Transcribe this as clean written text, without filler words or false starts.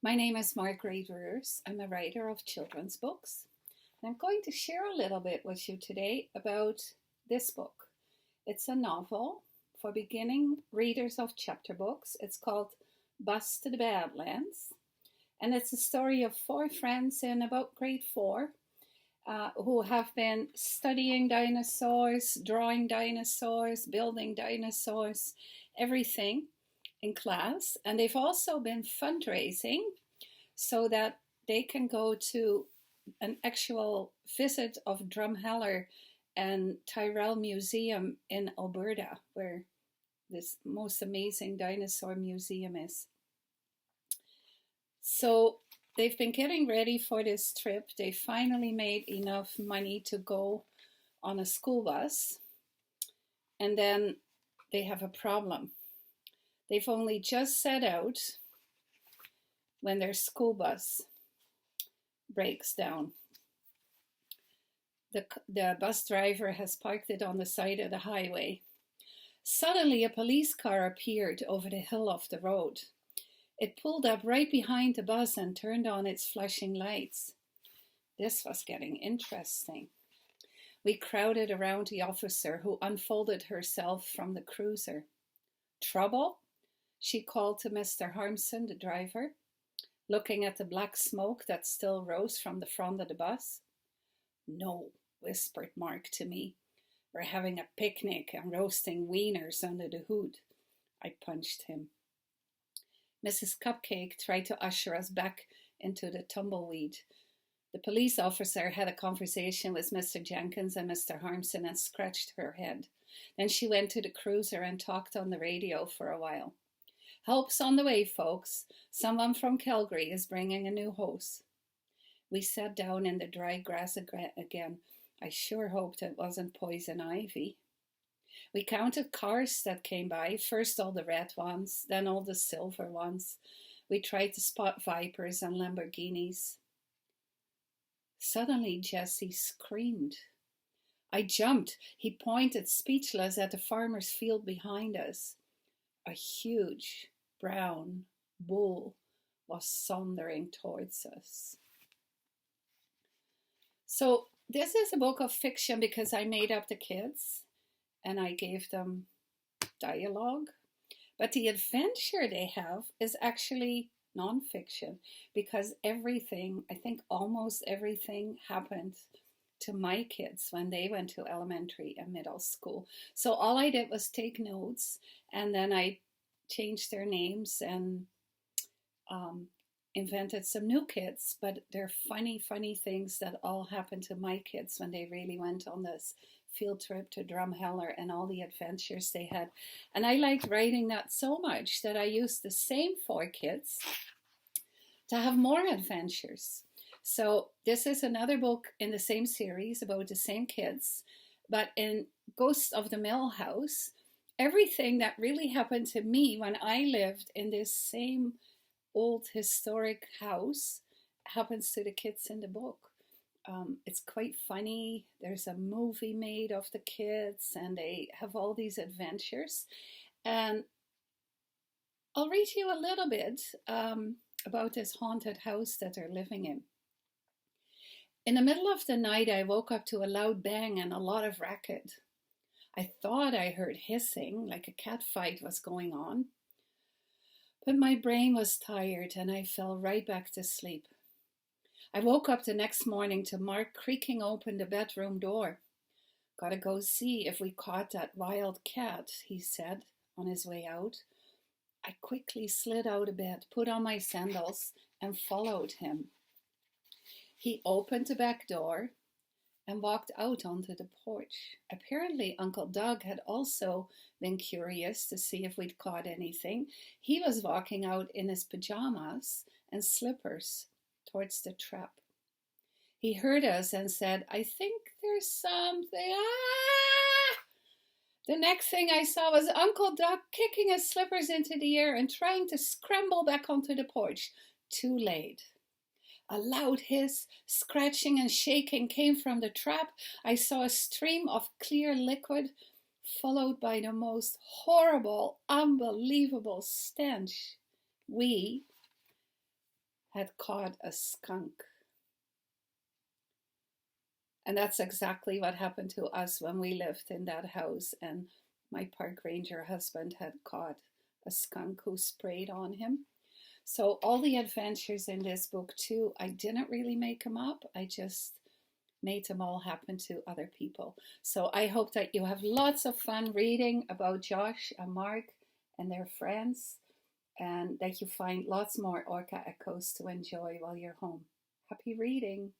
My name is Margriet Ruurs. I'm a writer of children's books. And I'm going to share a little bit with you today about this book. It's a novel for beginning readers of chapter books. It's called Bus to the Badlands. And it's a story of four friends in about grade 4 who have been studying dinosaurs, drawing dinosaurs, building dinosaurs, everything in class. And they've also been fundraising so that they can go to an actual visit of Drumheller and Tyrrell Museum in Alberta, where this most amazing dinosaur museum is. So they've been getting ready for this trip. They finally made enough money to go on a school bus. And then they have a problem. They've only just set out when their school bus breaks down. The bus driver has parked it on the side of the highway. Suddenly, a police car appeared over the hill of the road. It pulled up right behind the bus and turned on its flashing lights. This was getting interesting. We crowded around the officer, who unfolded herself from the cruiser. "Trouble?" she called to Mr. Harmson, the driver, looking at the black smoke that still rose from the front of the bus. "No," whispered Mark to me. "We're having a picnic and roasting wieners under the hood." I punched him. Mrs. Cupcake tried to usher us back into the tumbleweed. The police officer had a conversation with Mr. Jenkins and Mr. Harmson and scratched her head. Then she went to the cruiser and talked on the radio for a while. "Help's on the way, folks. Someone from Calgary is bringing a new hose." We sat down in the dry grass again. I sure hoped it wasn't poison ivy. We counted cars that came by, first all the red ones, then all the silver ones. We tried to spot Vipers and Lamborghinis. Suddenly Jesse screamed. I jumped. He pointed speechless at the farmer's field behind us. A huge brown bull was sauntering towards us. So this is a book of fiction because I made up the kids and I gave them dialogue. But the adventure they have is actually nonfiction because everything, I think almost everything, happened to my kids when they went to elementary and middle school. So all I did was take notes, and then I changed their names and invented some new kids, but they're funny things that all happened to my kids when they really went on this field trip to Drumheller and all the adventures they had. And I liked writing that so much that I used the same 4 kids to have more adventures. So this is another book in the same series about the same kids, but in Ghost of the Mill House, everything that really happened to me when I lived in this same old historic house happens to the kids in the book. It's quite funny. There's a movie made of the kids and they have all these adventures. And I'll read you a little bit about this haunted house that they're living in. In the middle of the night, I woke up to a loud bang and a lot of racket. I thought I heard hissing, like a cat fight was going on. But my brain was tired and I fell right back to sleep. I woke up the next morning to Mark creaking open the bedroom door. "Gotta go see if we caught that wild cat," he said on his way out. I quickly slid out of bed, put on my sandals, and followed him. He opened the back door and walked out onto the porch. Apparently, Uncle Doug had also been curious to see if we'd caught anything. He was walking out in his pajamas and slippers towards the trap. He heard us and said, "I think there's something." The next thing I saw was Uncle Doug kicking his slippers into the air and trying to scramble back onto the porch. Too late. A loud hiss, scratching and shaking came from the trap. I saw a stream of clear liquid, followed by the most horrible, unbelievable stench. We had caught a skunk. And that's exactly what happened to us when we lived in that house. And my park ranger husband had caught a skunk who sprayed on him. So all the adventures in this book too, I didn't really make them up. I just made them all happen to other people. So I hope that you have lots of fun reading about Josh and Mark and their friends, and that you find lots more Orca Echoes to enjoy while you're home. Happy reading!